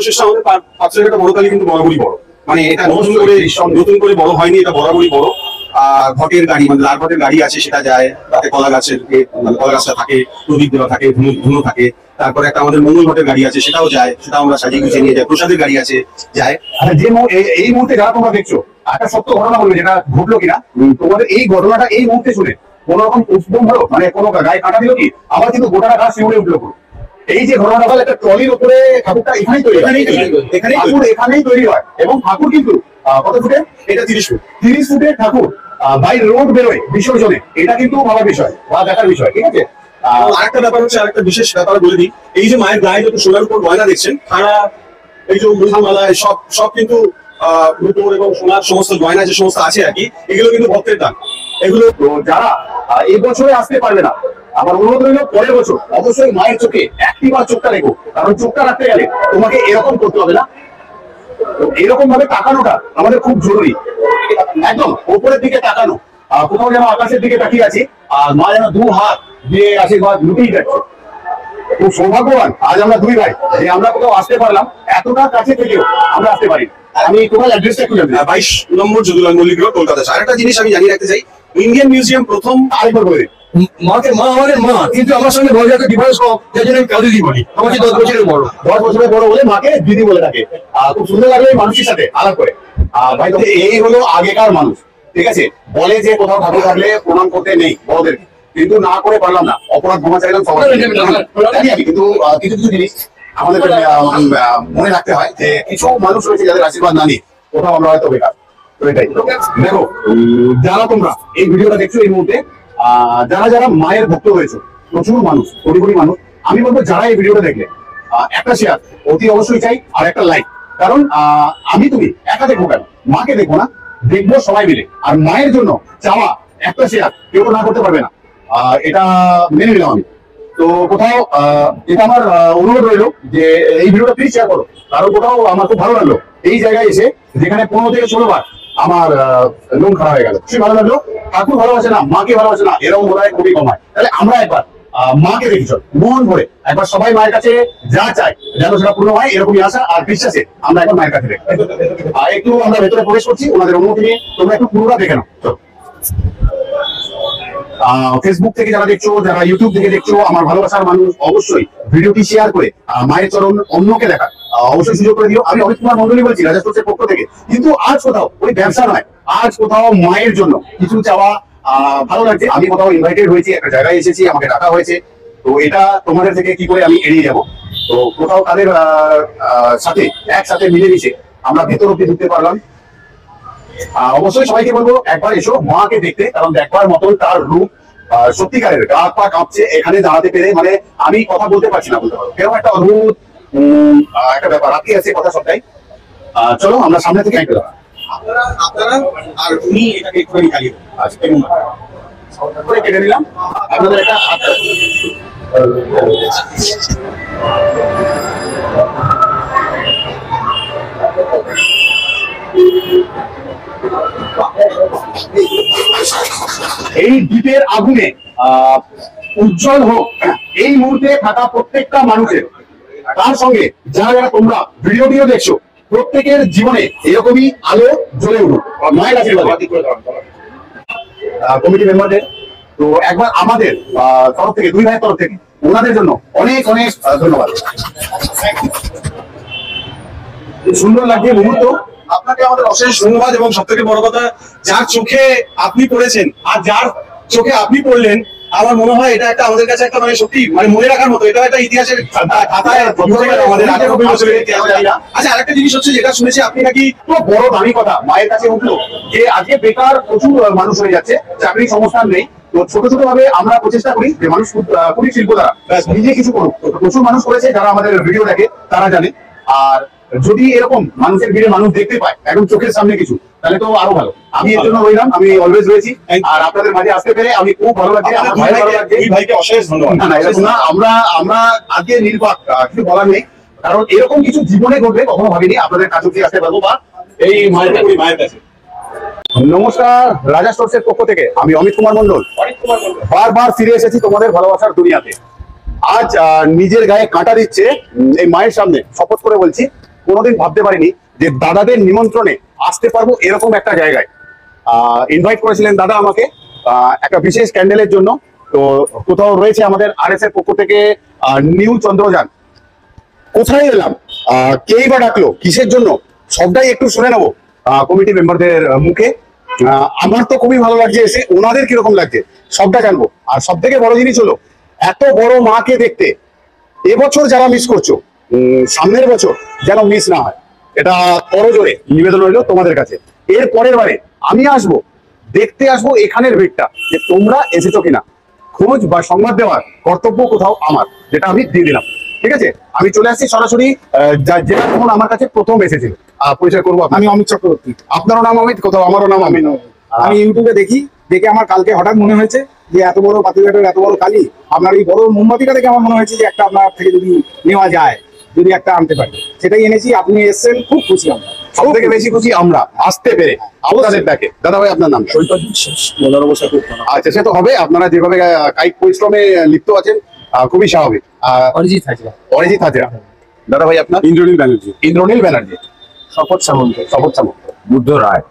বিশেষ আমাদের পাত্রের একটা বড় কালী কিন্তু বরাবরই বড়, মানে এটা নতুন করে বড় হয়নি, এটা বরাবরই বড়। ঘটের গাড়ি মানে লাল ঘটের গাড়ি আছে, সেটা যায়, তাতে কলা গাছের মানে কলা গাছটা থাকে, প্রদীপ দেওয়া থাকে, ধুনো থাকে। তারপরে একটা আমাদের মঙ্গল ঘটের গাড়ি আছে, সেটাও যায়, সেটা আমরা সাজিয়ে গুছিয়ে নিয়ে যাই। প্রসাদের গাড়ি আছে, যায়। আচ্ছা, যে এই মুহূর্তে যারা তোমরা দেখছো, একটা সত্য ঘটনা বলবে যেটা ঘটলো কিনা। তোমাদের এই ঘটনাটা এই মুহূর্তে শুনে কোন রকম উদ্যম হলো, মানে কোনো গায়ে কাঁটা দিল কি? আবার কিন্তু গোটাটা গাছ শিউরে উঠলো। এই যে ঘটনাটা বলে, একটা ট্রলির উপরে ঠাকুরটা এখানেই তৈরি হয়, এবং ঠাকুর কিন্তু কত ফুটে? এটা 30 ফুট। 30 ফুটের ঠাকুর বাই রোড বেরোয় বিসর্জনে। এটা কিন্তু ভাবার বিষয় বা দেখার বিষয়, ঠিক আছে? আরেকটা ব্যাপার হচ্ছে, আরেকটা বিশেষ ব্যাপার বলে দিই, এই যে মায়ের গায়ে যত সোনার উপর গয়না দেখছেন, খাড়া, এই যে মুখামালায় সব কিন্তু রূপোর এবং সোনার সমস্ত গয়না যে সমস্ত আছে আর কি, এগুলো কিন্তু ভক্তের দান। এগুলো তো যারা এই বছরে আসতে পারবে না, আমার অনুরোধ রইল পরের বছর অবশ্যই মায়ের চোখে একটিবার চোখটা রেখো, কারণ চোখটা রাখতে গেলে তোমাকে এরকম করতে হবে না, এরকম ভাবে তাকানোটা আমাদের খুব জরুরি। একদম উপরের দিকে তাকানো, কোথাও যেন আকাশের দিকে তাকিয়ে আছি, আর মা যেন 2 হাত দিয়ে আশীর্বাদ লুটিয়ে যাচ্ছে। খুব সৌভাগ্যবান আজ আমরা 2 ভাই যে আমরা কোথাও আসতে পারলাম, এতটা কাছে থেকেও আমরা আসতে পারি। আমি তোমার অ্যাড্রেসটা একটু জানতে 22 নম্বর যদুলাল মল্লিক রোড, কলকাতা। আরেকটা জিনিস আমি জানিয়ে রাখতে চাই, ইন্ডিয়ান মিউজিয়াম প্রথম আরেকবার বলে মাকে মা আমাদের মা, কিন্তু আমার সঙ্গে বড় একটা ডিফারেন্স কম, যার জন্য আমি কাদিদি বলি। আমাকে 10 বছরের বড়, 10 বছরের বড় বলে মাকে দিদি বলে থাকে। খুব সুন্দর লাগলো এই মানুষের সাথে আলাপ করে। ভাই তবে এই হলো আগেকার মানুষ, ঠিক আছে? বলে যে কোথাও ঠাকুর থাকলে প্রণাম করতে নেই বড়দের, কিন্তু না করে পারলাম না, অপরাধ ক্ষমা চাইলাম সবাই। জানি আমি, কিন্তু কিছু কিছু জিনিস আমাদের মনে রাখতে হয় যে কিছু মানুষ রয়েছে যাদের আশীর্বাদ না নিয়ে কোথাও আমরা হয়তো বেকার। তো এটাই দেখো, যারা তোমরা এই ভিডিওটা দেখছো এই মুহূর্তে, যারা যারা মায়ের ভক্ত হয়েছে, প্রচুর মানুষ, কোটি কোটি মানুষ, আমি বলবো যারা এই ভিডিওটা দেখলে একটা শেয়ার অতি অবশ্যই চাই, আর একটা লাইক। কারণ আমি তুমি একা দেখবো কেন, মাকে দেখবো না, দেখবো সবাই মিলে। আর মায়ের জন্য চাওয়া একটা শেয়ার কেউ না করতে পারবে না, এটা মেনে নিলাম আমি। তো কোথাও এটা আমার অনুরোধ রইলো যে এই ভিডিওটা প্লিজ শেয়ার করো, কারণ কোথাও আমার খুব ভালো লাগলো এই জায়গায় এসে, যেখানে 15 থেকে 16 বার আমার লোন খারাপ হয়ে গেল। সে ভালো লাগলো, ঠাকুর ভালোবাসে না, মাকে ভালোবাসে না, এরকম বোধ হয় খুবই কমায়। তাহলে আমরা একবার মাকে দেখি, চল মন ভরে একবার সবাই মায়ের কাছে যা চাই যেন সেটা পূর্ণ হয়, এরকমই আশা আর বিশ্বাসে আমরা একবার মায়ের কাছে দেখি। একটু আমরা ভেতরে প্রবেশ করছি ওনাদের অনুমতি নিয়ে, তোমরা একটু পুরোটা দেখে নাও। চল, ফেসবুক থেকে যারা দেখছো, যারা ইউটিউব থেকে দেখছো, আমার ভালোবাসার মানুষ, অবশ্যই ভিডিওটি শেয়ার করে মায়ের চরণ অন্যকে দেখা অবশ্যই সুযোগ করে দিও। আমি অমিত কুমার মন্ডলী বলছি, রাজা স্টোরসের পক্ষ থেকে। কিন্তু আজ কোথাও ওই ব্যবসা নয়, আজ কোথাও মায়ের জন্য কিছু চাওয়া ভালো লাগছে। আমি কোথাও ইনভাইটেড হয়েছি, একটা জায়গায় এসেছি, আমাকে ডাকা হয়েছে। তো এটা তোমাদের থেকে কি করে আমি এড়িয়ে যাব? তো কোথাও তাদের সাথে একসাথে মিলেমিশে আমরা ভেতর অব্দি ঢুকতে পারলাম। অবশ্যই সবাইকে বলবো একবার এসো মাকে দেখতে, কারণ দেখবার মতন তার রূপ সত্যিকারের। গা পা কাঁপছে এখানে দাঁড়াতে পেরে, মানে আমি কথা বলতে পারছি না, বলতে পারবো কেমন একটা অদ্ভুত একটা ব্যাপার আটকে আছে কথা সবটাই। চলো আমরা সামনে থেকে একটু আপনারা আর উনি এটাকে একটুখানি খালি কেটে নিলাম আপনাদের একটা এই দ্বীপের আগুনে উজ্জ্বল হোক এই মুহূর্তে থাকা প্রত্যেকটা মানুষের, তার সঙ্গে যারা যারা তোমরা ভিডিওটিও দেখছো, প্রত্যেকের জীবনে এরকমই আলো জ্বলে উঠুক মায়ের আশীর্বাদ। কমিটি মেম্বারদের তো একবার আমাদের তরফ থেকে, 2 ভাইয়ের তরফ থেকে ওনাদের জন্য অনেক অনেক ধন্যবাদ। সুন্দর লাগছে মুহূর্ত, আপনাকে আমাদের অশেষ ধন্যবাদ। এবং সব থেকে বড় কথা, যার চোখে আপনি পড়েছেন আর যার চোখে আপনি পড়লেন, আমার মনে হয় এটা একটা আমাদের কাছে একটা মানে সত্যি মানে মনে রাখার মতো, এটা একটা ইতিহাসের খাতায় আমাদের। আচ্ছা, আরেকটা জিনিস হচ্ছে যেটা শুনেছি আপনি নাকি তো বড় দামি কথা মায়ের কাছে উঠলো যে আজকে বেকার প্রচুর মানুষ হয়ে যাচ্ছে, চাকরির সংস্থান নেই। তো ছোট ছোট ভাবে আমরা প্রচেষ্টা করি যে মানুষ কুটির শিল্প দ্বারা নিজে কিছু করুক। প্রচুর মানুষ করেছে, যারা আমাদের ভিডিও দেখে তারা জানে। আর যদি এরকম মানুষের ভিড়ে মানুষ দেখতে পায় একদম চোখের সামনে কিছু, তাহলে তো আরো ভালো। আমি এর জন্য রইলাম, আমি অলওয়েজ রয়েছি। আর আপনাদের মাঝে আসতে পেরে আমি খুব ভালো লাগছে, আমার ভাই ভালো লাগছে। এই ভাইকে অশেষ ধন্যবাদ। না এরকম না, আমরা আজকে নির্বাক, কিছু বলার নেই, কারণ এরকম কিছু জীবনে ঘটবে কখনো ভাবিনি আপনাদের কাছে আসতে পারবো বা এই মায়ের কাছে। নমস্কার, রাজা স্টোরসের পক্ষ থেকে আমি অমিত কুমার মন্ডল বারবার ফিরে এসেছি তোমাদের ভালোবাসার দুনিয়াতে। আজ নিজের গায়ে কাঁটা দিচ্ছে এই মায়ের সামনে, শপথ করে বলছি কোনোদিন ভাবতে পারিনি যে দাদাদের নিমন্ত্রণে আসতে পারবো এরকম একটা জায়গায়। ইনভাইট করেছিলেন দাদা আমাকে একটা বিশেষ ক্যান্ডেলের জন্য। তো কোথাও রয়েছে আমাদের আরএস এর পক্ষ থেকে নিউ চন্দ্রযান। কোথায় এলাম, কেই বা ডাকলো, কিসের জন্য, সবটাই একটু শুনে নেবো কমিটি মেম্বারদের মুখে। আমার তো খুবই ভালো লাগছে এসে, ওনাদের কিরকম লাগছে সবটা জানবো। আর সব থেকে বড় জিনিস হলো এত বড় মাকে দেখতে এবছর যারা মিস করছো, সামনের বছর যেন মিস না হয়, এটা করজোরে নিবেদন রইলো তোমাদের কাছে। এর পরের বারে আমি আসবো, দেখতে আসবো এখানের ভিড়টা, যে তোমরা এসেছো কিনা। খোঁজ বা সংবাদ দেওয়ার কর্তব্য কোথাও আমার, যেটা আমি দিয়ে দিলাম। ঠিক আছে, আমি চলে আসছি সরাসরি যেটা তখন আমার কাছে প্রথম এসেছিল। পরিচয় করবো, আমি অমিত চক্রবর্তী। আপনারও নাম অমিত, কোথাও আমারও নাম অমিত। আমি ইউটিউবে দেখে আমার কালকে হঠাৎ মনে হয়েছে যে এত বড় পাথরঘাটের এত বড় কালী, আপনার এই বড় মোমবাতিটা দেখে আমার মনে হয়েছে যে একটা আপনার থেকে যদি নেওয়া যায়, যদি একটা আনতে পারি, সেটাই এনেছি। আপনি এসেছেন, খুব খুশি আমরা, সব থেকে বেশি খুশি আমরা আসতে পেরে আপনাদের ডাকে। দাদা ভাই আপনার নাম? আচ্ছা, সে তো হবে, আপনারা যেভাবে কায়িক পরিশ্রমে লিপ্ত আছেন খুবই স্বাভাবিক। অরিজিৎ হাজরা। অরিজিৎ হাজরা। দাদা ভাই আপনার? ইন্দ্রনীল ব্যানার্জি। ইন্দ্রনীল ব্যানার্জি। শপথ সামন্ত। শপথ সামন্ত। বুদ্ধ রায়।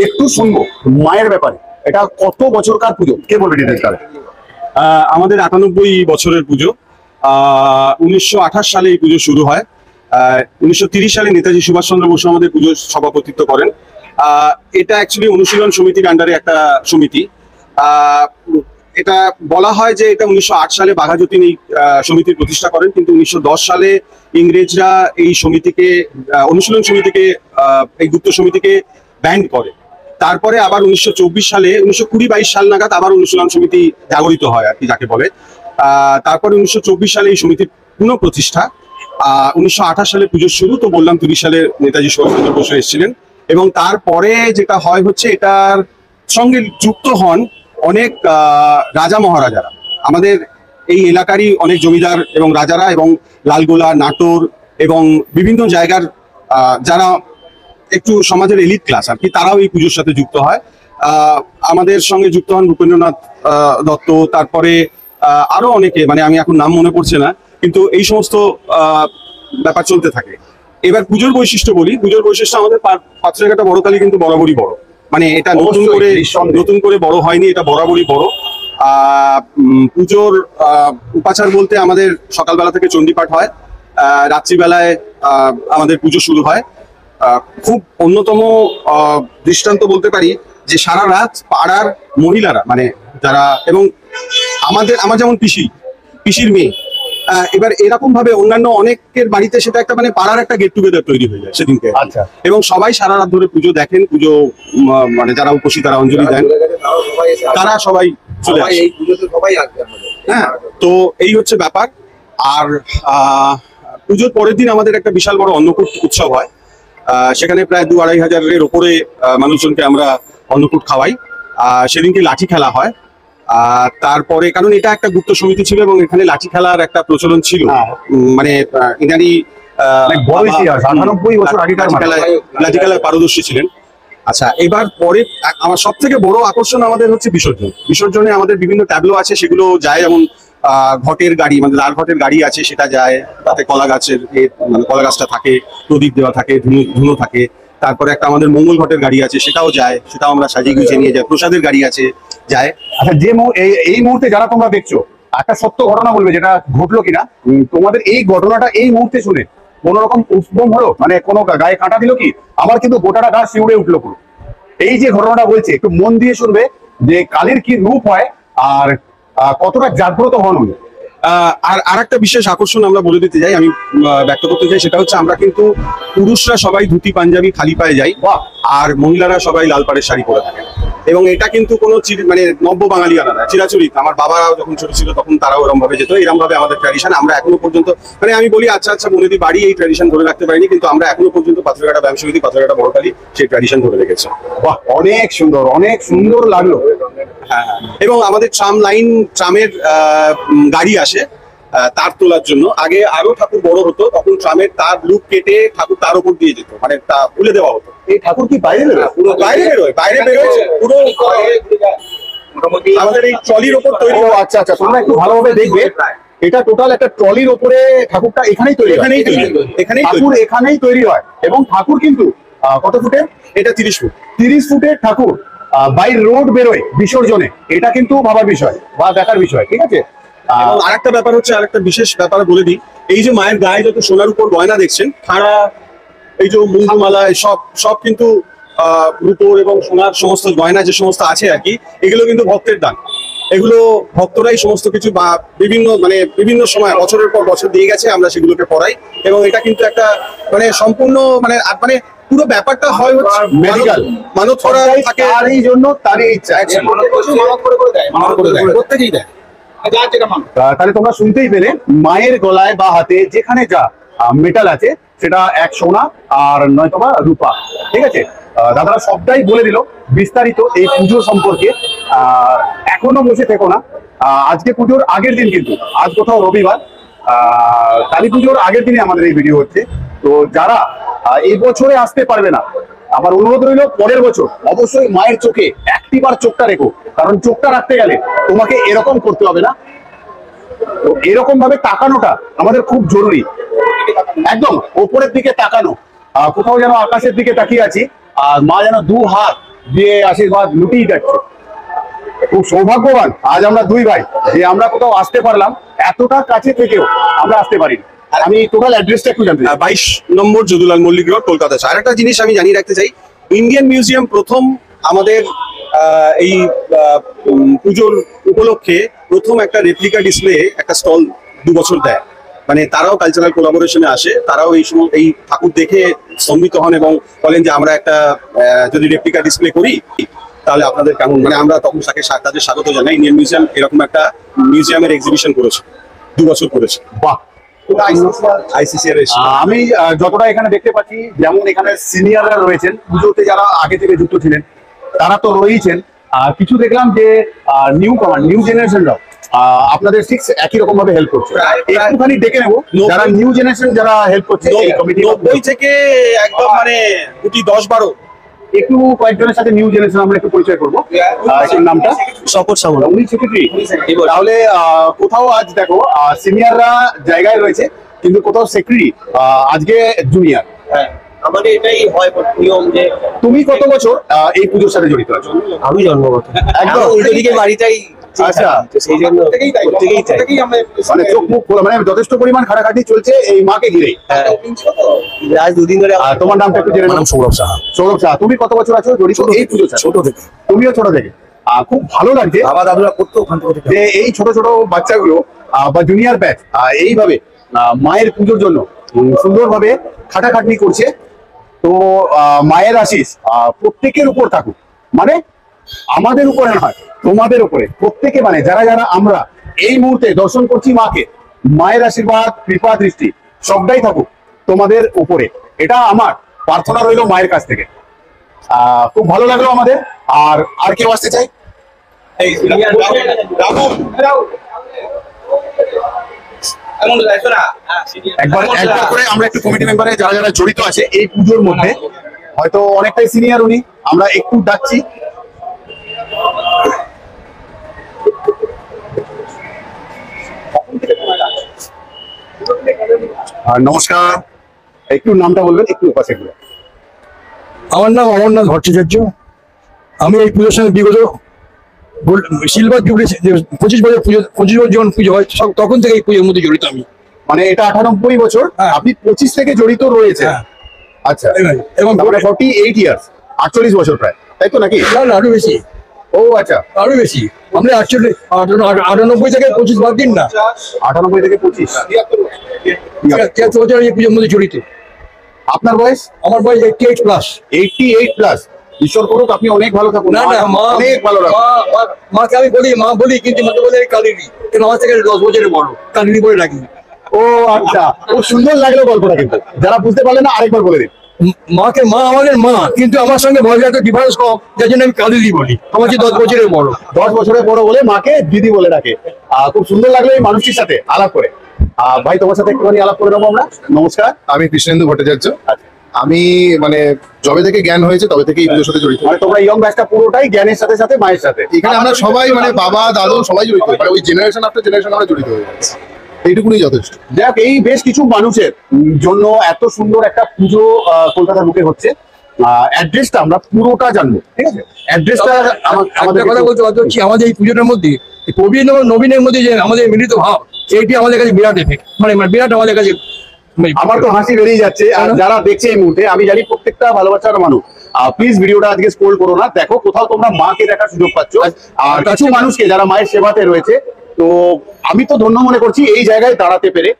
একটু শুনবো মায়ের ব্যাপারে, এটা কত বছরকার পুজো, কে বলবে ডিটেলস? আমাদের 98 বছরের পুজো। 1928 সালে এই পুজো শুরু হয়। 1930 সালে নেতাজি সুভাষচন্দ্র বসু আমাদের পুজোর সভাপতিত্ব করেন। এটা অ্যাকচুয়ালি অনুশীলন সমিতির আন্ডারে একটা সমিতি। এটা বলা হয় যে এটা 1908 সালে বাঘাযতীন এই সমিতির প্রতিষ্ঠা করেন, কিন্তু 1910 সালে ইংরেজরা এই সমিতিকে, অনুশীলন সমিতিকে, এই গুপ্ত সমিতিকে ব্যান্ড করে। তারপরে আবার 1924 সালে, 1920-22 সাল নাগাদ আবার অনুশীলন সমিতি জাগরিত হয় আর কি, যাকে বলে। তারপরে 1924 সালে এই সমিতির পুনঃপ্রতিষ্ঠা। 1928 সালে পুজো শুরু, তো বললাম 30 সালে নেতাজি সুভাষচন্দ্র বসু এসেছিলেন। এবং তারপরে যেটা হয় হচ্ছে, এটার সঙ্গে যুক্ত হন অনেক রাজা মহারাজারা, আমাদের এই এলাকারই অনেক জমিদার এবং রাজারা, এবং লালগোলা, নাটোর এবং বিভিন্ন জায়গার যারা একটু সমাজের এলিট ক্লাস আর কি, তারাও এই পুজোর সাথে যুক্ত হয়। আমাদের সঙ্গে যুক্ত হন ভূপেন্দ্রনাথ দত্ত, তারপরে আরো অনেকে, মানে আমি এখন নাম মনে পড়ছে না, কিন্তু এই সমস্ত ব্যাপার চলতে থাকে। এবার পুজোর বৈশিষ্ট্য বলি। পুজোর বৈশিষ্ট্য, আমাদের পাথরঘাটা বড় কালী কিন্তু বরাবরই বড়, মানে এটা নতুন করে বড় হয়নি, এটা বরাবরই বড়। পুজোর উপাচার বলতে আমাদের সকালবেলা থেকে চণ্ডীপাঠ হয়, রাত্রিবেলায় আমাদের পুজো শুরু হয়। খুব অন্যতম দৃষ্টান্ত বলতে পারি যে সারা রাত পাড়ার মহিলারা, মানে যারা, এবং আমার যেমন পিসির মেয়ে, এবার এরকম ভাবে অন্যান্য অনেকের বাড়িতে সেটা একটা মানে পাড়ার একটা গেট টুগেদার তৈরি হয়ে যায় সেদিনকে। আচ্ছা। এবং সবাই সারা রাত ধরে পুজো দেখেন, পুজো মানে যারা উপস্থিত তারা অঞ্জলি দেন, তারা সবাই চলে আসে। হ্যাঁ, তো এই হচ্ছে ব্যাপার। আর পুজোর পরের দিন আমাদের একটা বিশাল বড় অন্নকূট উৎসব হয়। সেখানে প্রায় 2-2.5 হাজারের ওপরে মানুষজনকে আমরা অন্নকূট খাওয়াই। সেদিনকে লাঠি খেলা হয়। তারপরে, কারণ এটা একটা গুপ্ত সমিতি ছিল এবং এখানে লাঠি খেলার একটা প্রচলন ছিল, মানে ইনারি বড় ইতিহাস, 98 বছর আগেকার লাঠি খেলায় পারদর্শী ছিলেন। আচ্ছা, এবার পরে আমার সব থেকে বড় আকর্ষণ আমাদের হচ্ছে বিসর্জন। বিসর্জনে আমাদের বিভিন্ন ট্যাবলো আছে, সেগুলো যায়, যেমন ঘটের গাড়ি, মানে লাল ঘটের গাড়ি আছে, সেটা যায়। তাতে কলা গাছের, মানে কলা গাছটা থাকে, প্রদীপ দেওয়া থাকে, ধুনো থাকে। তারপরে একটা আমাদের মঙ্গল ঘটের গাড়ি আছে, সেটাও যায়, সেটাও আমরা সাজিয়ে গুছিয়ে নিয়ে যাই। প্রসাদের গাড়ি আছে, যায়। আচ্ছা, যে এই মুহূর্তে যারা তোমরা দেখছো, একটা সত্য ঘটনা বলবে, যেটা ঘটলো কিনা। তোমাদের এই ঘটনাটা এই মুহূর্তে শুনে কোন রকম উৎসবম হলো, মানে কোনো গায়ে কাঁটা দিল কি? আমার কিন্তু গোটাটা গা শিউড়ে উঠলো পুরো। এই যে ঘটনাটা বলছে, একটু মন দিয়ে শুনবে যে কালীর কি রূপ হয় আর কতটা জাগ্রত হন উনি। আর আরেকটা বিশেষ আকর্ষণ আমরা বলে দিতে চাই, আমি ব্যক্ত করতে চাই, সেটা হচ্ছে আমরা কিন্তু পুরুষরা সবাই ধুতি পাঞ্জাবি খালি পায়ে যাই, আর মহিলারা সবাই লাল পাড়ের শাড়ি পরে থাকেন। এবং এটা কিন্তু কোনো মানে নব্য বাঙালি আনা না, চিরাচরিত। আমার বাবা যখন ছোট ছিল তখন তারাও এরকম ভাবে যেত, এরকম ভাবে আমাদের ট্র্যাডিশন। আমরা এখনো পর্যন্ত, মানে আমি বলি আচ্ছা বনেদি বাড়ি এই ট্র্যাডিশন ধরে রাখতে পারিনি, কিন্তু আমরা এখনো পর্যন্ত পাথরঘাটা ব্যায়াম সমিতি, পাথরঘাটা বড় কালী সেই ট্র্যাডিশন ধরে রেখেছে। বাহ, অনেক সুন্দর, অনেক সুন্দর লাগলো। হ্যাঁ, এবং আমাদের ট্রামের গাড়ি আসে তার তোলার জন্য। আগে আরো ঠাকুর বড় হতো, তখন ট্রামের তার লুপ কেটে ঠাকুর তার উপর দিয়ে যেত, মানে তা তুলে দেওয়া হতো। এই ঠাকুর কি বাইরে বেরোয়? পুরো বাইরে বেরোয় পুরো আমাদের এই ট্রলির ওপর তৈরি। আচ্ছা, তোমরা একটু ভালোভাবে দেখবে। এটা টোটাল একটা ট্রলির উপরে ঠাকুরটা এখানেই তৈরি হয়। এখানেই ঠাকুর এখানেই তৈরি হয় এবং ঠাকুর কিন্তু কত ফুটের? এটা 30 ফুট। 30 ফুটের ঠাকুর বাই রোড বেরোয় বিসর্জনে, এটা কিন্তু ভাবার বিষয় বা দেখার বিষয়, ঠিক আছে? এবং আরেকটা ব্যাপার হচ্ছে, আরেকটা বিশেষ ব্যাপার বলে দিই, এই যে মায়ের গায়ে যত সোনার উপর গয়না দেখছেন, খাড়া, এই যে মুন্ডুমালা, সব সব কিন্তু রূপোর এবং সোনার সমস্ত গয়না যে সমস্ত আছে আর কি, এগুলো কিন্তু ভক্তের দান। এগুলো ভক্তরাই সমস্ত কিছু বা বিভিন্ন সময় বছরের পর বছর দিয়ে গেছে, আমরা সেগুলোকে পড়াই। এবং এটা কিন্তু একটা সম্পূর্ণ পুরো ব্যাপারটা হয় হচ্ছে মেডিকেল মানত করা থাকে, আর এই জন্য তারই ইচ্ছা প্রত্যেকেই দেয়। তাহলে তোমরা শুনতেই পেলে, মায়ের গলায় বা হাতে যেখানে যা মেটাল আছে সেটা এক সোনা আর নয়তোবা রূপা, ঠিক আছে? দাদারা সবটাই বলে দিল বিস্তারিত এই পুজো সম্পর্কে। এখনো বসে থেকো না, আজকে পুজোর আগের দিন, কিন্তু আজ কোথাও রবিবার, কালী পুজোর আগের দিনে আমাদের এই ভিডিও হচ্ছে। তো যারা এই বছরে আসতে পারবে না, আমার অনুরোধ রইল পরের বছর অবশ্যই মায়ের চোখে একটিবার চোখটা রেখো, কারণ চোখটা রাখতে গেলে তোমাকে এরকম করতে হবে না, তো এরকম ভাবে তাকানোটা আমাদের খুব জরুরি, একদম ওপরের দিকে তাকানো। কোথাও যেন আকাশের দিকে তাকিয়ে আছি আর মা যেন দু হাত দিয়ে আশীর্বাদ লুটিয়ে যাচ্ছে। খুব সৌভাগ্যবান আজ আমরা দুই ভাই যে আমরা কোথাও আসতে পারলাম, এতটা কাছে থেকেও আমরা আসতে পারিনি। আমি টোটাল অ্যাড্রেসটা একটু জানতে চাই। 22 নম্বর যদুলাল মল্লিক রোড, কলকাতা। আর একটা জিনিস আমি জানিয়ে রাখতে চাই, ইন্ডিয়ান মিউজিয়াম প্রথম আমাদের এই পুজোর উপলক্ষে প্রথম একটা রেপ্লিকা ডিসপ্লে, একটা স্টল 2 বছর দেয়। তারাও কালচারাল কোলাবোরেশনে আসে, তারাও এই ঠাকুর দেখে স্তম্ভিত হন এবং বলেন যে আমরা একটা যদি রেপ্লিকা ডিসপ্লে করি তাহলে আপনাদের কেমন, আমরা তখন তাদের স্বাগত জানাই। ইন্ডিয়ান মিউজিয়াম এরকম একটা মিউজিয়ামের এক্সিবিশন করেছে, 2 বছর করেছে। বাহ, আইসিসিআর আমি যতটা এখানে দেখতে পাচ্ছি, যেমন এখানে সিনিয়ররা রয়েছেন, পুজোতে যারা আগে থেকে যুক্ত ছিলেন তারা তো রয়েছেন, কিছু দেখলাম যে নিউ জেনারেশনরাও আপনাদের ঠিক একই রকম ভাবে হেল্প করছে। একটুখানি ডেকে নেবো যারা নিউ জেনারেশন যারা হেল্প করছে এই কমিটি। 90 থেকে একদম গুটি 10-12 একটু কয়েকজনের সাথে নিউ জেনারেশন আমরা একটু পরিচয় করবো। নামটা শপথ সামল, উনি সেক্রেটারি। তাহলে কোথাও আজ দেখো সিনিয়ররা জায়গায় রয়েছে, কিন্তু কোথাও সেক্রেটারি আজকে জুনিয়র। আমাদের এটাই হয় নিয়ম যে। তুমি কত বছর এই পুজোর সাথে জড়িত আছো? আমি জন্মগত একদম উল্টো দিকে বাড়িটাই। আচ্ছা, সেই জন্য চোখ মুখ খোলা, যথেষ্ট পরিমাণ খাটাখাটি চলছে এই মাকে ঘিরেই। আজ 2 দিন ধরে। তোমার নামটা একটু জেনে নাম। সৌরভ সাহা। সৌরভ সাহা, তুমি কত বছর আছো জড়িত এই পুজোর সাথে? ছোট থেকে। তুমিও ছোট থেকে। খুব ভালো লাগছে বাবা দাদুরা করতো ওখান থেকে। যে এই ছোট ছোট বাচ্চাগুলো বা জুনিয়র ব্যাচ এইভাবে মায়ের পুজোর জন্য সুন্দরভাবে খাটাখাটনি করছে। তো মায়ের আশিস প্রত্যেকের উপর থাকুক, আমাদের উপরে নয়, তোমাদের উপরে, প্রত্যেকে, যারা যারা আমরা এই মুহূর্তে দর্শন করছি মাকে, মায়ের আশীর্বাদ, কৃপা দৃষ্টি সবটাই থাকুক তোমাদের উপরে, এটা আমার প্রার্থনা রইল মায়ের কাছ থেকে। খুব ভালো লাগলো আমাদের। আর কেউ আসতে চাই? একবার করে আমরা একটু কমিটি মেম্বারে যারা যারা জড়িত আছে এই পুজোর মধ্যে, হয়তো অনেকটাই সিনিয়র উনি, আমরা একটু ডাকছি। নমস্কার, একটু নামটা বলবেন, একটু পাশে ঘুরে। আমার নাম অমরনাথ ভট্টাচার্য। আমি এই পুজোর সঙ্গে বিগত সিলভার জুবলি 25 বছর পুজো, 25 বছর যখন পুজো হয় তখন থেকে এই পুজোর মধ্যে জড়িত আমি। এটা 98 বছর, আপনি 25 থেকে জড়িত রয়েছে? আচ্ছা, এবং 48 ইয়ার্স, 48 বছর প্রায়, তাই তো নাকি? না, আরো বেশি। ও আচ্ছা, আরো বেশি। আমরা 98 থেকে 25 বাদ দিন না, 98 থেকে 25, 73 বছর এই পুজোর মধ্যে জড়িত। আপনার বয়স? আমার বয়স 88 প্লাস। 88 প্লাস। ঈশ্বর করুক আপনি অনেক ভালো থাকুন। না, মা অনেক ভালো রাখুন। মাকে আমি বলি কিন্তু মাকে বলে কালিনী, কিন্তু আমার থেকে 10 বছরের বড়, কালিনী বলে ডাকি। ও আচ্ছা, খুব সুন্দর লাগলো গল্পটা, কিন্তু যারা বুঝতে পারলেন না আরেকবার বলে দিন। মা আমাদের মা, কিন্তু আমার সঙ্গে বয়সে একটা ডিফারেন্স কম, যার জন্য আমি কালিনী বলি। আমার যে 10 বছরের বড়। 10 বছরের বড় বলে মাকে দিদি বলে ডাকে। খুব সুন্দর লাগলো এই মানুষটির সাথে আলাপ করে। ভাই, তোমার সাথে একটুখানি আলাপ করে নেবো আমরা। নমস্কার, আমি কৃষ্ণেন্দু ভট্টাচার্য। আমি যবে থেকে জ্ঞান হয়েছে তবে থেকে এই পুজোর সাথে জড়িত। তোমরা ইয়ং ব্যাচটা পুরোটাই জ্ঞানের সাথে সাথে মায়ের সাথে। এখানে আমরা সবাই বাবা দাদু সবাই জড়িত, ওই জেনারেশন আফটার জেনারেশন আমরা জড়িত হয়ে যাচ্ছি। এইটুকুনি যথেষ্ট। দেখ, এই বেশ কিছু মানুষের জন্য এত সুন্দর একটা পুজো কলকাতার বুকে হচ্ছে। অ্যাড্রেসটা আমরা পুরোটা জানবো, ঠিক আছে? অ্যাড্রেসটা আমাদের কথা বলতে বাধ্য হচ্ছি, আমাদের এই পুজোটার মধ্যে এই প্রবীণ এবং নবীনের মধ্যে যে আমাদের মিলিত ভাব, সেইটি আমাদের কাছে বিরাট এফেক্ট, মানে বিরাট আমাদের কাছে আমার তো হাসি বেরিয়ে যাচ্ছে। আর যারা দেখছে এই মুহূর্তে, আমি জানি প্রত্যেকটা ভালোবাসার মানুষ, প্লিজ ভিডিওটা আজকে স্ক্রোল করো না, দেখো কোথাও তোমরা মাকে দেখার সুযোগ পাচ্ছ। আর কিছু মানুষকে যারা মায়ের সেবাতে রয়েছে, তো আমি তো ধন্য মনে করছি এই জায়গায় দাঁড়াতে পেরে।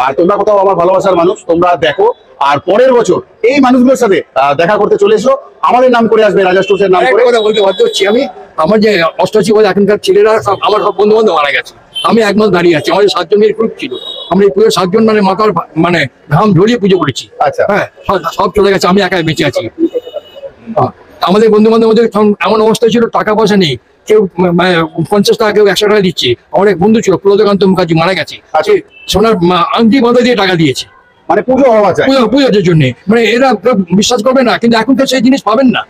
আর তোমরা কোথাও আমার ভালোবাসার মানুষ, তোমরা দেখো। আর পরের বছর এই মানুষগুলোর সাথে দেখা করতে চলে এসো, আমাদের নাম করে আসবে, রাজা স্টোর্সের নাম করে। কথা বলতে বাধ্য হচ্ছি আমি, আমার যে 88 বছর এখনকার ছেলেরা সব আমার সব বন্ধু বান্ধব মারা গেছে, আমি এক মাস দাঁড়িয়ে আছি। আমাদের 7 জনের গ্রুপ ছিল, আমরা এই পুজো 7 জন মানে মাথার মানে ঘাম ঝরিয়ে পুজো করেছি। আচ্ছা। হ্যাঁ, সব চলে গেছে, আমি একাই বেঁচে আছি। আমাদের বন্ধু বান্ধব মধ্যে এমন অবস্থা ছিল, টাকা পয়সা নেই, কেউ 50 টাকা, কেউ 100 টাকা দিচ্ছে। আমার এক বন্ধু ছিল প্রলতকান্ত মুখার্জি, মারা গেছে, আছে সোনার আংটি বাঁধা দিয়ে টাকা দিয়েছে মানে পুজো হওয়া চাই, পুজোর জন্য। মানে এরা বিশ্বাস করবে না, কিন্তু এখন তো সেই জিনিস পাবেন না,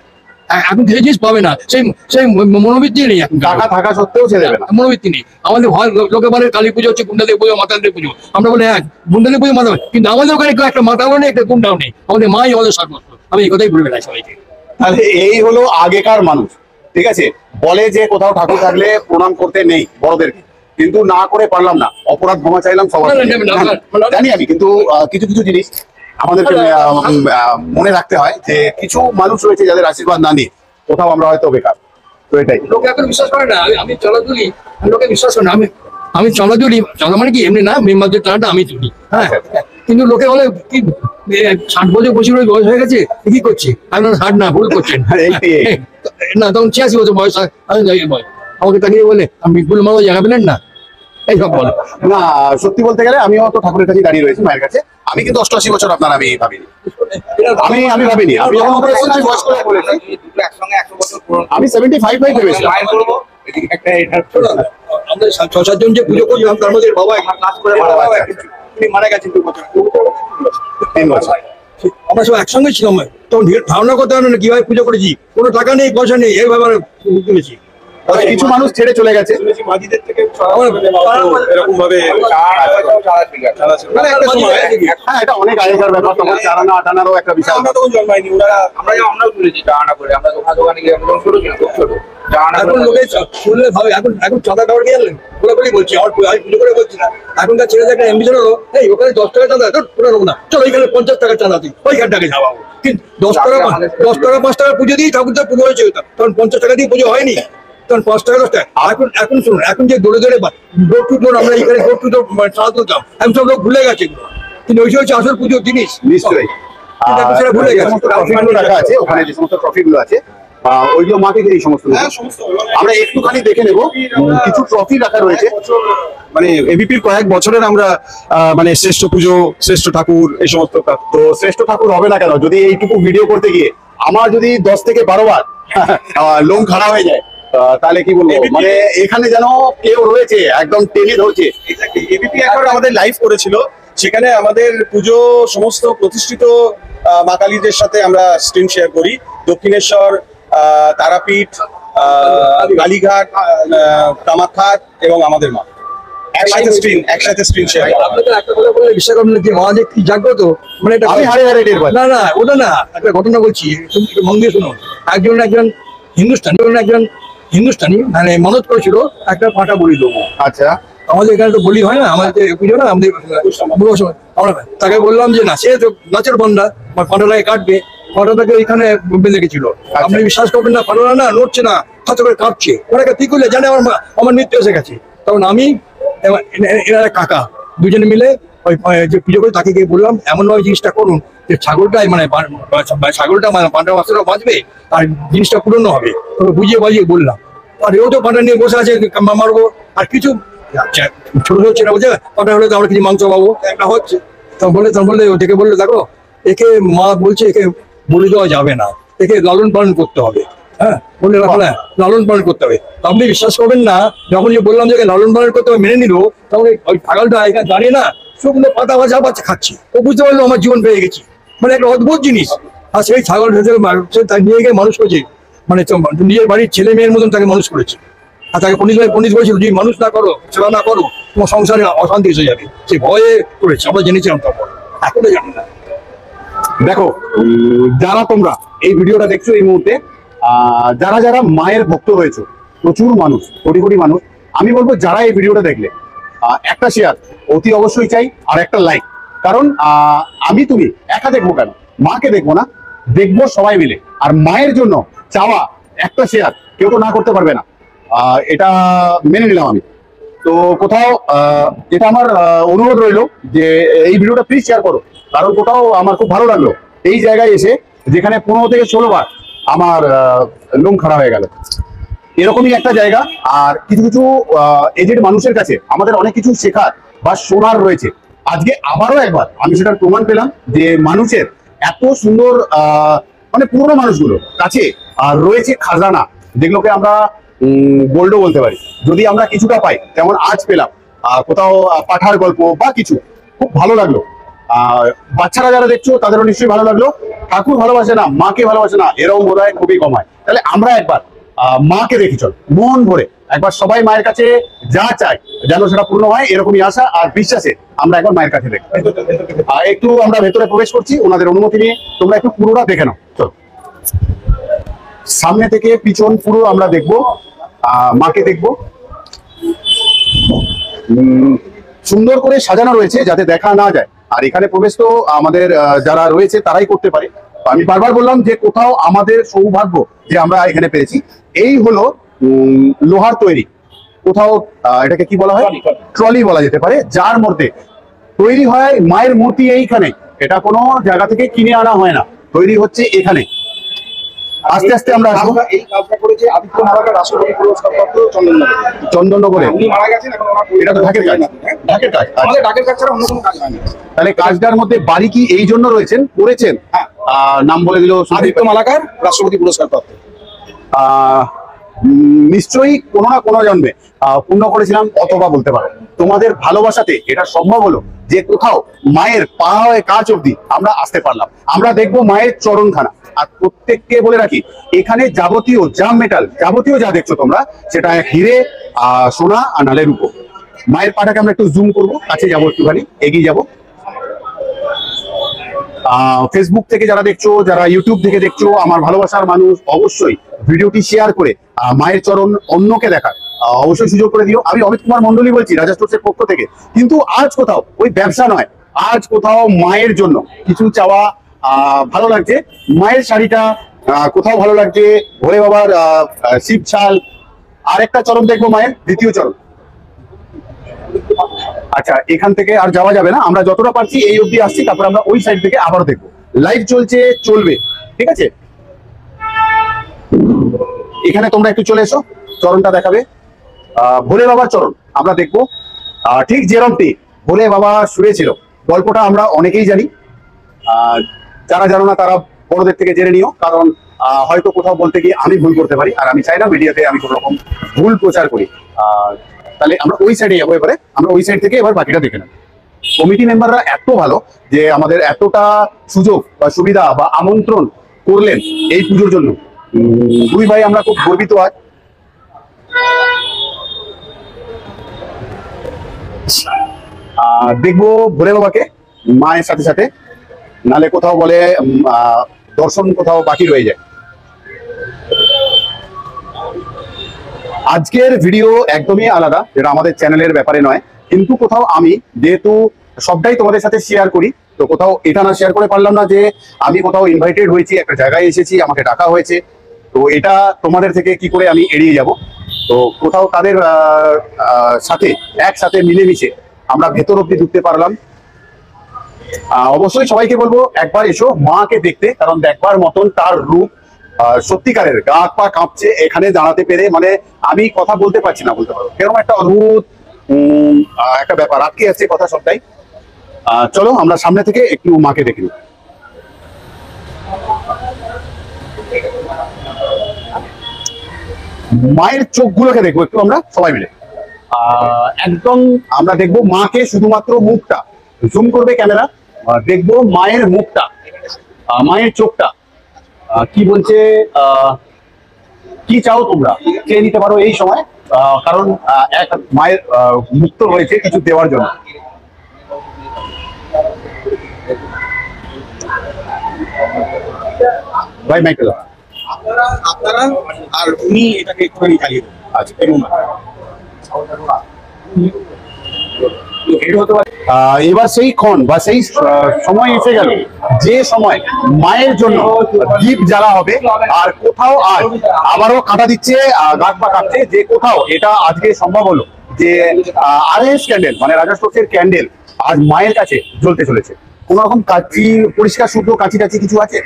এখন সেই জিনিস পাবে না, সেই সেই মনোবৃত্তি নেই এখন, টাকা থাকা সত্ত্বেও ছেড়ে দেবে না। মনোবৃত্তি নেই আমাদের। লোকে বলে কালী পুজো হচ্ছে, গুন্ডাদের পুজো, মাতালদের পুজো। আমরা বলি হ্যাঁ, গুন্ডাদের পুজো মাতা, কিন্তু আমাদের ওখানে কেউ একটা মাতালও নেই, একটা গুন্ডাও নেই, আমাদের মাই আমাদের সর্বস্ব। আমি এই কথাই বলে বেড়াই সবাইকে। তাহলে এই হলো আগেকার মানুষ, ঠিক আছে? বলে যে কোথাও ঠাকুর থাকলে প্রণাম করতে নেই বড়দেরকে, কিন্তু না করে পারলাম না, অপরাধ ক্ষমা চাইলাম সবার কাছে। জানি আমি, কিন্তু কিছু কিছু জিনিস আমাদেরকে মনে রাখতে হয় যে কিছু মানুষ রয়েছে যাদের আশীর্বাদ না নিয়ে কোথাও আমরা হয়তো বেকার। তো এটাই লোকে এখন বিশ্বাস করে না, আমি চলা তুলি, লোকে বিশ্বাস করে না। আমি চলা তুলি, চলা মানে কি এমনি না, মেম্বারদের টাকাটা আমি তুলি, হ্যাঁ। কিন্তু লোকে বলে কি 60 বছর বয়স হয়ে গেছে, কি করছে? আমি 60 না, ভুল করছেন না, তখন 86 বছর বয়স। আমি বয় আমাকে তাকিয়ে বলে, আমি ভুল মারো জায়গা পেলেন না, এইসব বলে। না, সত্যি বলতে গেলে আমিও তো ঠাকুরের কাছে দাঁড়িয়ে রয়েছি, মায়ের কাছে। আমি কিন্তু 88 বছর আপনার আমি ভাবিনি, আমি ভাবিনি। আমি যখন বলেছি, আমি 75 ভেবেছিলাম। আমাদের 6-7 জন যে পুজো করলাম, তার মধ্যে বাবা মারা গেছে 2 বছর, 3 বছর। আমরা সব একসঙ্গে ছিলাম, তখন ধারণা করতে পারবে না কিভাবে পুজো করেছি। কোনো টাকা নেই, পয়সা নেই, এইভাবে আমরা তুলেছি। কিছু মানুষ ছেড়ে চলে গেছে, এরকম ভাবে মানে একটা সময়, হ্যাঁ, এটা অনেক আগেকার ব্যাপার। তখন চারানা আটানারও একটা বিষয়। আমরা তখন জন্মাইনি, আমরাও তুলেছি টানা করে, আমরা দোকানে গিয়ে আমরা ছোট ছিল, খুব ছোট। এখন লোকে শুনলে ভাবে, এখন চাঁদা দেওয়ার গেলেন বলে বলছি, আমি পুজো করে বলছি না। এখনকার ছেলেদের একটা অ্যাম্বিশন হলো, এই ওখানে 10 টাকা চাঁদা, পুরো নেবো না, চলো ওইখানে 50 টাকা চাঁদা দিই, ওইখানটাকে যাওয়া। কিন্তু 10 টাকা 5 টাকা পুজো দিই, ঠাকুরটা পুজো হয়েছে, তখন 50 টাকা দিয়ে পুজো হয়নি, তখন 5 টাকা 10 টাকা। এখন শুনুন, এখন যে দৌড়ে দৌড়ে ডোর টু ডোর, আমরা এখানে ডোর টু ডোর চাঁদা তুলতাম, এখন সব লোক ভুলে গেছে, কিন্তু ওই হচ্ছে আসল পুজোর জিনিস। নিশ্চয়ই সেটা ভুলে গেছে। ট্রফিগুলো রাখা আছে ওখানে, যে সমস্ত ট্রফিগুলো আছে ওইগুলো মাকে এই সমস্ত আমরা একটুখানি দেখে নেব। কিছু ট্রফি রাখা রয়েছে, মানে এবিপির কয়েক বছরের আমরা মানে শ্রেষ্ঠ পুজো, শ্রেষ্ঠ ঠাকুর, এই সমস্ত। তো শ্রেষ্ঠ ঠাকুর হবে না কেন, যদি এইটুকু ভিডিও করতে গিয়ে আমার যদি 10 থেকে 12 বার লোম খারাপ হয়ে যায়, তাহলে কি বলবো? মানে এখানে যেন কেউ রয়েছে একদম টেনে ধরছে। এবিপি একবার আমাদের লাইভ করেছিল, সেখানে আমাদের পুজো সমস্ত প্রতিষ্ঠিত মা কালীদের সাথে আমরা স্ক্রিন শেয়ার করি। দক্ষিণেশ্বর, তারাপীঠ, কালীঘাট, কামাখ্যা এবং আমাদের মা একসাথে স্ক্রিন শেয়ার। আপনাদের একটা কথা বলে বিশ্বাস করবেন না, যে মা যে কি জাগ্রত, মানে এটা আমি হারে হারে টের পাই। না ওটা না, একটা ঘটনা বলছি, একটু মন দিয়ে শুনুন। একজন হিন্দুস্তানি মানে মানত করেছিল একটা পাঁঠা বলি দেবো। আচ্ছা, আমাদের এখানে তো বলি হয় না, আমাদের পুজো না, আমাদের বুড়ো সময়। আমরা তাকে বললাম যে না, সে তো নাচের বন্ধা, পাঁঠাটাকে কাটবে, পাঁঠাটাকে ওইখানে বেঁধে গেছিল। আপনি বিশ্বাস করবেন না, পাঁঠাটা না নড়ছে না, হাত করে কাঁপছে। ওনাকে ঠিক করলে জানে আমার নৃত্য এসে গেছে। তখন আমি এনারা কাকা দুজনে মিলে ওই যে পুজো করে তাকে গিয়ে বললাম, এমন ভাবে জিনিসটা করুন যে ছাগলটাই মানে ছাগলটা মানে পাঁঠা মাছটা বাঁচবে, আর জিনিসটা পুরনো হবে। তবে বুঝিয়ে বাজিয়ে বললাম, আর এও তো পাঁঠা নিয়ে বসে আছে, মারবো। আর কিছু ছোট হচ্ছে না, বুঝে পাঁঠা হলে তো আমরা কিছু মাংস পাবো, একটা হচ্ছে। তখন বললে ওদেরকে বললে, দেখো একে মা বলছে একে বলে দেওয়া যাবে না, একে লালন পালন করতে হবে। হ্যাঁ, বললে লালন পালন করতে হবে। আপনি বিশ্বাস করবেন না, যখন যে বললাম যে লালন পালন করতে হবে, মেনে নিল, তখন ওই ছাগলটা এখানে দাঁড়িয়ে না শুকনো পাতা বাজা বাচ্চা খাচ্ছে। ও বুঝতে পারলো আমার জীবন পেয়ে গেছি, মানে একটা অদ্ভুত জিনিস। আর সেই ছাগল তাকে নিয়ে গিয়ে মানুষ করেছে, মানে নিজের বাড়ির ছেলে মেয়ের মতন তাকে মানুষ করেছে। আর তাকে পণ্ডিত বলেছিল, যদি মানুষ না করো, সেবা না করো, তোমার সংসারে অশান্তি এসে যাবে, সে ভয়ে করেছে, আমরা জেনেছিলাম তখন, এখনো জানি না। দেখো যারা তোমরা এই ভিডিওটা দেখছো এই মুহূর্তে, যারা যারা মায়ের ভক্ত রয়েছে, প্রচুর মানুষ, কোটি কোটি মানুষ, আমি বলবো যারা এই ভিডিওটা দেখলে একটা শেয়ার অতি অবশ্যই চাই, আর একটা লাইক। কারণ আমি তুমি একা দেখবো কেন, মাকে দেখবো না, দেখবো সবাই মিলে। আর মায়ের জন্য চাওয়া একটা শেয়ার কেউ তো না করতে পারবে না, এটা মেনে নিলাম আমি। তো কোথাও এটা আমার অনুরোধ রইলো যে এই ভিডিওটা প্লিজ শেয়ার করো, কারণ কোথাও আমার খুব ভালো লাগলো এই জায়গায় এসে, যেখানে 15 থেকে 16 বার আমার লোম খাড়া হয়ে গেল। এরকমই একটা জায়গা। আর কিছু কিছু এজেড মানুষের কাছে আমাদের অনেক কিছু শেখার বা শোনার রয়েছে। আজকে আবারও একবার আমি সেটার প্রমাণ পেলাম যে মানুষের এত সুন্দর মানে পুরোনো মানুষগুলো কাছে আর রয়েছে খাজানা, যেগুলোকে আমরা গোল্ডও বলতে পারি। যদি আমরা কিছুটা পাই, যেমন আজ পেলাম কোথাও পাঠার গল্প বা কিছু, খুব ভালো লাগলো। বাচ্চারা যারা দেখছো তাদেরও নিশ্চয়ই ভালো লাগলো। ঠাকুর ভালোবাসে না, মাকে ভালোবাসে না, এরকম বোধ হয় খুবই কম হয়। তাহলে আমরা একবার মাকে দেখি, চল মন ভরে একবার সবাই মায়ের কাছে যা চাই যেন সেটা পূর্ণ হয়, এরকমই আশা আর বিশ্বাসে আমরা একবার মায়ের কাছে দেখি। একটু আমরা ভেতরে প্রবেশ করছি ওনাদের অনুমতি নিয়ে, তোমরা একটু পুরোটা দেখে নাও। চলো, সামনে থেকে পিছন পুরো আমরা দেখবো, মাকে দেখবো। সুন্দর করে সাজানো রয়েছে যাতে দেখা না যায়। আর এখানে প্রবেশ তো আমাদের যারা রয়েছে তারাই করতে পারে। আমি বারবার বললাম যে কোথাও আমাদের সৌভাগ্য যে আমরা এখানে পেয়েছি। এই হলো লোহার তৈরি, কোথাও এটাকে কি বলা হয়, ট্রলি বলা যেতে পারে, যার মধ্যে তৈরি হয় মায়ের মূর্তি এইখানে। এটা কোনো জায়গা থেকে কিনে আনা হয় না, তৈরি হচ্ছে এখানে। আস্তে আস্তে আমরা আসবো। এই কাজটা করেছে আদিত্য মালাকার রাষ্ট্রপতি পুরস্কারপ্রাপ্ত চন্দননগরে। উনি মারা গেছেন, এখন ওনার এটা তো ঢাকের কাজ, ঢাকের কাজ। আমাদের ডাকের কাজ ছাড়া অন্য কোনো কাজ হয় না। তাহলে কাজটার মধ্যে বাড়ি কি এই জন্য রয়েছেন, করেছেন? হ্যাঁ। নাম বলে দিল আদিত্য মালাকার রাষ্ট্রপতি পুরস্কারপ্রাপ্ত। নিশ্চয়ই কোনো না কোনো জন্মে পূর্ণ করেছিলাম, অথবা বলতে পারো তোমাদের ভালোবাসাতে এটা সম্ভব হলো যে কোথাও মায়ের পায়ে কাজ অবধি আমরা আসতে পারলাম। আমরা দেখবো মায়ের চরণখানা। আর প্রত্যেককে বলে রাখি, এখানে যাবতীয় যা মেটাল, যাবতীয় যা দেখছো তোমরা, সেটা হিরে, সোনা আর নালে রূপো। মায়ের পাটাকে আমরা একটু জুম করবো, কাছে যাবো, একটুখানি এগিয়ে যাবো। ফেসবুক থেকে যারা দেখছো, যারা ইউটিউব থেকে দেখছো, আমার ভালোবাসার মানুষ, অবশ্যই ভিডিওটি শেয়ার করে মায়ের চরণ অন্যকে দেখার অবশ্যই সুযোগ করে দিও। আমি অমিত কুমার মন্ডলী বলছি রাজা স্টোরসের পক্ষ থেকে। কিন্তু আজ কোথাও ওই ব্যবসা নয়, আজ কোথাও মায়ের জন্য কিছু চাওয়া। ভালো লাগছে মায়ের শাড়িটা, কোথাও ভালো লাগছে ভোলে বাবার শিব ছাল। আরেকটা চরণ দেখবো, মায়ের দ্বিতীয় চরণ। আচ্ছা, এখান থেকে আর যাওয়া যাবে না, আমরা যতটা পারছি এই অবধি আসছি, তারপর আমরা ওই সাইড থেকে আবারও দেখবো। লাইভ চলছে, চলবে, ঠিক আছে? এখানে তোমরা একটু চলে এসো, চরণটা দেখাবে। ভোলে বাবার চরণ আমরা দেখবো, ঠিক যেরকমটি ভোলে বাবা শুয়েছিল। গল্পটা আমরা অনেকেই জানি, যারা জানো না তারা বড়দের থেকে জেনে নিও। কারণ হয়তো কোথাও বলতে গিয়ে আমি ভুল করতে পারি, আর আমি চাই না মিডিয়াতে আমি কোনো রকম ভুল প্রচার করি। তাহলে আমরা ওই সাইডে যাবো। এবারে আমরা ওই সাইড থেকে এবার বাকিটা দেখে নেব। কমিটি মেম্বাররা এত ভালো যে আমাদের এতটা সুযোগ বা সুবিধা বা আমন্ত্রণ করলেন এই পুজোর জন্য। দুই ভাই আমরা খুব গর্বিত আজ। দেখবো ভোলে বাবাকে মায়ের সাথে সাথে, নালে কোথাও বলে দর্শন কোথাও বাকি রয়ে যায়। আজকের ভিডিও একদমই আলাদা, যেটা আমাদের চ্যানেলের ব্যাপারে নয়। কিন্তু কোথাও আমি যেহেতু সবটাই তোমাদের সাথে শেয়ার করি, তো কোথাও এটা না শেয়ার করে পারলাম না যে আমি কোথাও ইনভাইটেড হয়েছি, একটা জায়গায় এসেছি, আমাকে ডাকা হয়েছে। তো এটা তোমাদের থেকে কি করে আমি এড়িয়ে যাব। তো কোথাও তাদের সাথে একসাথে মিলেমিশে আমরা ভেতর অব্দি ঢুকতে পারলাম। অবশ্যই সবাইকে বলবো একবার এসো মাকে দেখতে, কারণ দেখবার মতন তার রূপ সত্যিকারের। গা হাত পা কাঁপছে এখানে দাঁড়াতে পেরে, মানে আমি কথা বলতে পারছি না, বলতে পারো এরকম একটা অদ্ভুত একটা ব্যাপার আটকে আছে কথা সবটাই। চলো আমরা সামনে থেকে একটু মাকে দেখি। মায়ের চোখগুলোকে দেখবো একটু আমরা সবাই মিলে। একদম আমরা দেখবো মাকে, শুধুমাত্র মুখটা জুম করবে ক্যামেরা, দেখবো মায়ের মুখটা, মায়ের চোখটা। কি বলছে, কি চাও তোমরা চেয়ে নিতে পারো এই সময়। কারণ এক মায়ের মুক্ত রয়েছে কিছু দেওয়ার জন্য। ভাই মাইকেল আপনারা আর উনি এটাকে একটুখানি চালিয়ে দেন। আচ্ছা এবং এবার সেই ক্ষণ বা সেই সময় এসে গেল যে সময় মায়ের জন্য দীপ জ্বালা হবে। আর কোথাও আজ আবারও কাটা দিচ্ছে, গাছ পা কাটছে, যে কোথাও এটা আজকে সম্ভব হলো যে আরএস ক্যান্ডেল মানে রাজা স্টোর্সের ক্যান্ডেল আজ মায়ের কাছে জ্বলতে চলেছে। কোন রকম কাঁচি পরিষ্কার শুদ্ধ কাঁচি টাচি কিছু আছে?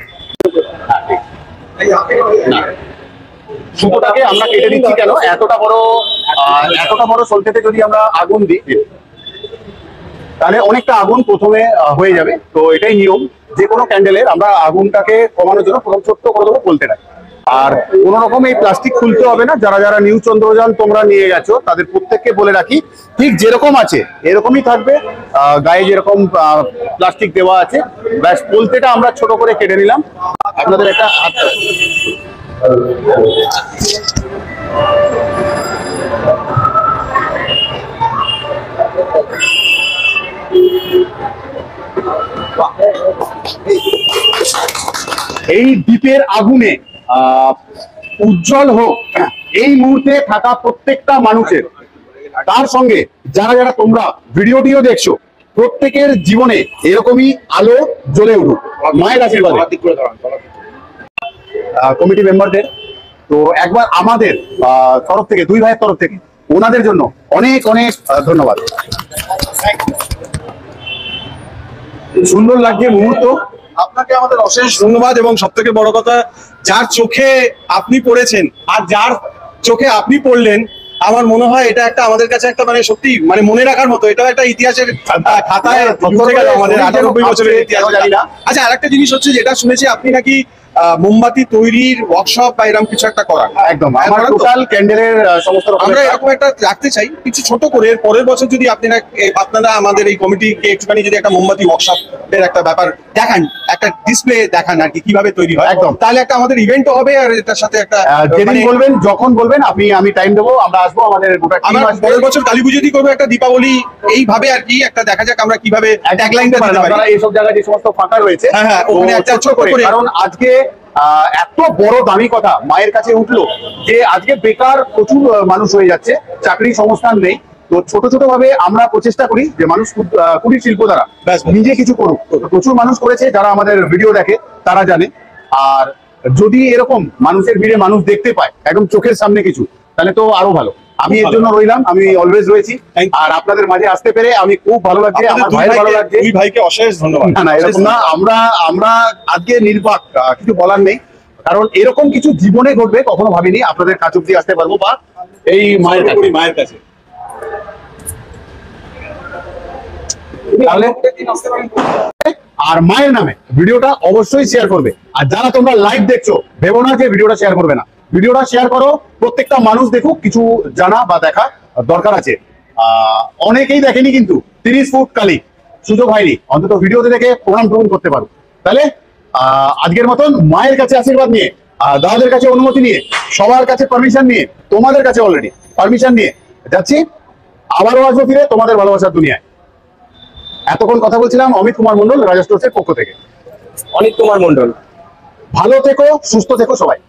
সুতোটাকে আমরা কেটে দিচ্ছি কেন? এতটা বড় সলতেতে যদি আমরা আগুন দিই তাহলে অনেকটা আগুন প্রথমে হয়ে যাবে। তো এটাই নিয়ম, যে কোনো ক্যান্ডেলের আমরা আগুনটাকে কমানোর জন্য প্রথম ছোট্ট করে দেবো বলতে। আর কোন রকম এই প্লাস্টিক খুলতে হবে না। যারা যারা নিউ চন্দ্রযান তোমরা নিয়ে গেছো তাদের প্রত্যেককে বলে রাখি, ঠিক যেরকম আছে এরকমই থাকবে। গায়ে যেরকম প্লাস্টিক দেওয়া আছে, ব্যাস বলতেটা আমরা ছোট করে কেটে নিলাম। আপনাদের একটা হাত এই দ্বীপের আগুনে উজ্জ্বল হোক এই মুহূর্তে থাকা প্রত্যেকটা মানুষের, তার সঙ্গে যারা যারা তোমরা ভিডিওটিও দেখছো প্রত্যেকের জীবনে এরকমই আলো জ্বলে উঠুক মায়ের আশীর্বাদে। কমিটি মেম্বারদের তো একবার আমাদের তরফ থেকে, দুই ভাইয়ের তরফ থেকে ওনাদের জন্য অনেক অনেক ধন্যবাদ। সুন্দর লাগছে মুহূর্ত। আপনাকে আমাদের অশেষ ধন্যবাদ। এবং সব থেকে বড় কথা, যার চোখে আপনি পড়েছেন আর যার চোখে আপনি পড়লেন, আমার মনে হয় এটা একটা আমাদের কাছে একটা মানে সত্যি মানে মনে রাখার মতো। এটা একটা ইতিহাসের খাতায় ঢুকে গেল আমাদের 98 বছরের ইতিহাস। আচ্ছা, আরেকটা জিনিস হচ্ছে যেটা শুনেছি আপনি নাকি মোমবাতি তৈরির ওয়ার্কশপ বা এরকম কিছু একটা করান। একদম, আমার টোটাল ক্যান্ডেলের সমস্ত আমরা এরকম একটা রাখতে চাই কিছু ছোট করে। পরের বছর যদি আপনারা আমাদের এই কমিটিকে একটুখানি যদি একটা মোমবাতি ওয়ার্কশপের একটা ব্যাপার দেখান, একটা ডিসপ্লে দেখান আর কি কিভাবে তৈরি হয়, একদম, তাহলে একটা আমাদের ইভেন্টও হবে। আর এটার সাথে একটা যেদিন বলবেন, যখন বলবেন আমি টাইম দেবো, আমরা আসবো। আমাদের গোটা টিম আমরা আসবে। পরের বছর কালী পুজোতেই করবো একটা দীপাবলি এইভাবে আর কি। একটা দেখা যাক আমরা কিভাবে ট্যাগলাইনটা দিতে পারি। আপনারা এইসব জায়গায় যে সমস্ত ফাঁকা রয়েছে, হ্যাঁ, ওখানে একটা ছোট করে, কারণ আজকে এত বড় দামি কথা মায়ের কাছে উঠলো যে আজকে বেকার প্রচুর মানুষ হয়ে যাচ্ছে, চাকরি সংস্থান নেই। তো ছোট ছোট ভাবে আমরা প্রচেষ্টা করি যে মানুষ কুটির শিল্প দ্বারা নিজে কিছু করুক। প্রচুর মানুষ করেছে, যারা আমাদের ভিডিও দেখে তারা জানে। আর যদি এরকম মানুষের ভিড়ে মানুষ দেখতে পায় একদম চোখের সামনে কিছু, তাহলে তো আরো ভালো। আমি এর জন্য রইলাম, আমি অলওয়েজ রয়েছি। আর আপনাদের মাঝে আসতে পেরে আমি খুব ভালো লাগছে, আমার ভাই ভালো লাগছে। দুই ভাইকে অশেষ ধন্যবাদ। না এরকম না, আমরা আজকে নির্বাক, কিছু বলার নেই। কারণ এরকম কিছু জীবনে ঘটবে কখনো ভাবিনি। আপনাদের কাছ অব্দি আসতে পারবো বা এই মায়ের কাছে। তাহলে আর মায়ের নামে ভিডিওটা অবশ্যই শেয়ার করবে। আর যারা তোমরা লাইভ দেখছো, ভেবো না যে ভিডিওটা শেয়ার করবে না। ভিডিওটা শেয়ার করো, প্রত্যেকটা মানুষ দেখুক, কিছু জানা বা দেখা দরকার আছে। অনেকেই দেখেনি কিন্তু 30 ফুট কালী, সুযোগ হয়নি, অন্তত ভিডিওতে দেখে প্রণাম করতে পারো। তাহলে আজকের মতন মায়ের কাছে আশীর্বাদ নিয়ে, দাদাদের কাছে অনুমতি নিয়ে, সবার কাছে পারমিশন নিয়ে, তোমাদের কাছে অলরেডি পারমিশন নিয়ে যাচ্ছি। আবারও আসবো ফিরে তোমাদের ভালোবাসার দুনিয়ায়। এতক্ষণ কথা বলছিলাম অমিত কুমার মন্ডল, রাজা স্টোর্সের পক্ষ থেকে। অনিক কুমার মন্ডল। ভালো থেকো, সুস্থ থেকো সবাই।